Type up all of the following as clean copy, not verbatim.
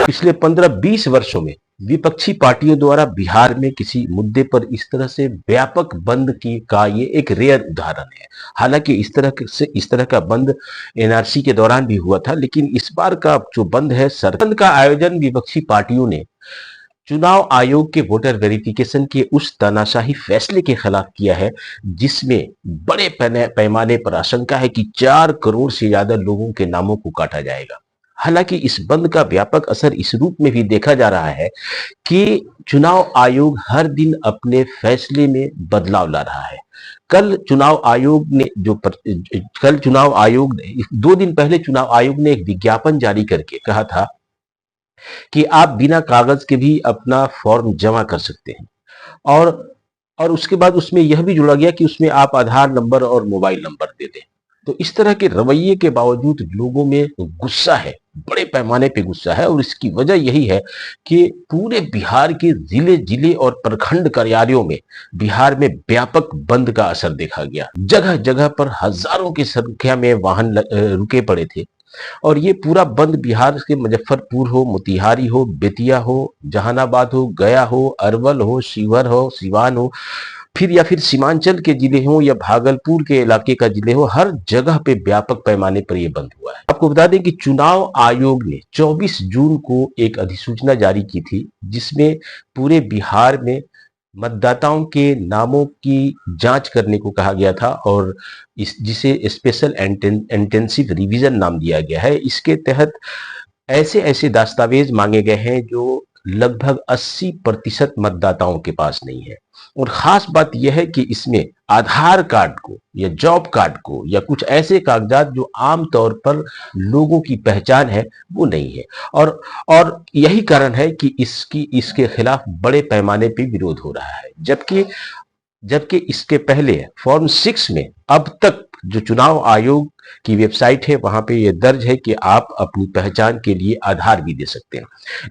पिछले 15-20 वर्षों में विपक्षी पार्टियों द्वारा बिहार में किसी मुद्दे पर इस तरह से व्यापक बंद की का ये एक रेयर उदाहरण है। हालांकि इस तरह का बंद एनआरसी के दौरान भी हुआ था, लेकिन इस बार का जो बंद है, बंद का आयोजन विपक्षी पार्टियों ने चुनाव आयोग के वोटर वेरिफिकेशन के उस तानाशाही फैसले के खिलाफ किया है, जिसमें बड़े पैमाने पर आशंका है कि 4 करोड़ से ज्यादा लोगों के नामों को काटा जाएगा। हालांकि इस बंद का व्यापक असर इस रूप में भी देखा जा रहा है कि चुनाव आयोग हर दिन अपने फैसले में बदलाव ला रहा है। कल चुनाव आयोग ने 2 दिन पहले चुनाव आयोग ने एक विज्ञापन जारी करके कहा था कि आप बिना कागज के भी अपना फॉर्म जमा कर सकते हैं, और उसके बाद उसमें यह भी जोड़ा गया कि उसमें आप आधार नंबर और मोबाइल नंबर दे दें। तो इस तरह के रवैये के बावजूद लोगों में गुस्सा है, बड़े पैमाने पे गुस्सा है, और इसकी वजह यही है कि पूरे बिहार के जिले जिले और प्रखंड कार्यालयों में बिहार में व्यापक बंद का असर देखा गया। जगह जगह पर हजारों की संख्या में वाहन रुके पड़े थे, और ये पूरा बंद बिहार के मुजफ्फरपुर हो, मोतिहारी हो, बेतिया हो, जहानाबाद हो, गया हो, अरवल हो, शिवहर हो, सिवान हो, या फिर सीमांचल के जिले हो या भागलपुर के इलाके का जिले हो, हर जगह पे व्यापक पैमाने पर यह बंद हुआ है। आपको बता दें कि चुनाव आयोग ने 24 जून को एक अधिसूचना जारी की थी, जिसमें पूरे बिहार में मतदाताओं के नामों की जांच करने को कहा गया था, और जिसे स्पेशल इंटेंसिव रिवीजन नाम दिया गया है। इसके तहत ऐसे ऐसे दस्तावेज मांगे गए हैं जो लगभग 80% मतदाताओं के पास नहीं है। और खास बात यह है कि इसमें आधार कार्ड को या जॉब कार्ड को या कुछ ऐसे कागजात जो आम तौर पर लोगों की पहचान है, वो नहीं है। और यही कारण है कि इसके खिलाफ बड़े पैमाने पर विरोध हो रहा है। जबकि इसके पहले फॉर्म 6 में अब तक जो चुनाव आयोग की वेबसाइट है, वहां पे ये दर्ज है कि आप अपनी पहचान के लिए आधार भी दे सकते हैं।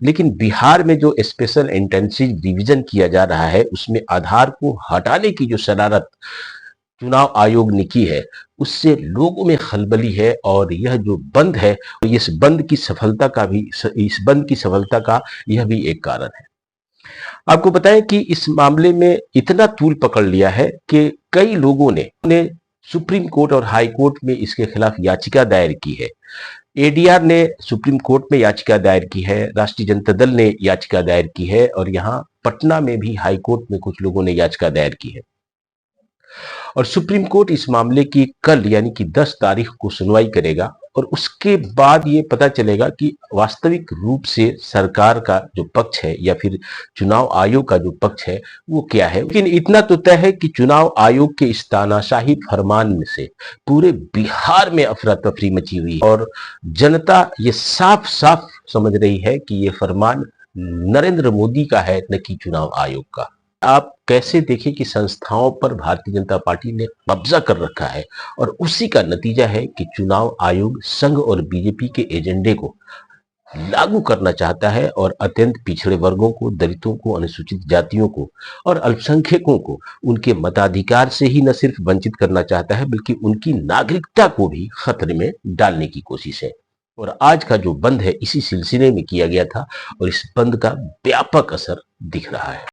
लेकिन बिहार में जो स्पेशल इंटेंसिव रिवीजन किया जा रहा है, उसमें आधार को हटाने की जो शरारत चुनाव आयोग ने की है, उससे लोगों में खलबली है, और यह जो बंद है, इस बंद की सफलता का यह भी एक कारण है। आपको बताएं कि इस मामले में इतना तूल पकड़ लिया है कि कई लोगों ने सुप्रीम कोर्ट और हाई कोर्ट में इसके खिलाफ याचिका दायर की है। एडीआर ने सुप्रीम कोर्ट में याचिका दायर की है, राष्ट्रीय जनता दल ने याचिका दायर की है, और यहाँ पटना में भी हाई कोर्ट में कुछ लोगों ने याचिका दायर की है। और सुप्रीम कोर्ट इस मामले की कल यानी कि 10 तारीख को सुनवाई करेगा, और उसके बाद ये पता चलेगा कि वास्तविक रूप से सरकार का जो पक्ष है या फिर चुनाव आयोग का जो पक्ष है वो क्या है। लेकिन इतना तो तय है कि चुनाव आयोग के इस तानाशाही फरमान से पूरे बिहार में अफरा तफरी मची हुई है, और जनता ये साफ साफ समझ रही है कि ये फरमान नरेंद्र मोदी का है, न कि चुनाव आयोग का। आप कैसे देखें कि संस्थाओं पर भारतीय जनता पार्टी ने कब्जा कर रखा है, और उसी का नतीजा है कि चुनाव आयोग संघ और बीजेपी के एजेंडे को लागू करना चाहता है, और अत्यंत पिछड़े वर्गों को, दलितों को, अनुसूचित जातियों को और अल्पसंख्यकों को उनके मताधिकार से ही न सिर्फ वंचित करना चाहता है, बल्कि उनकी नागरिकता को भी खतरे में डालने की कोशिश है। और आज का जो बंद है, इसी सिलसिले में किया गया था, और इस बंद का व्यापक असर दिख रहा है।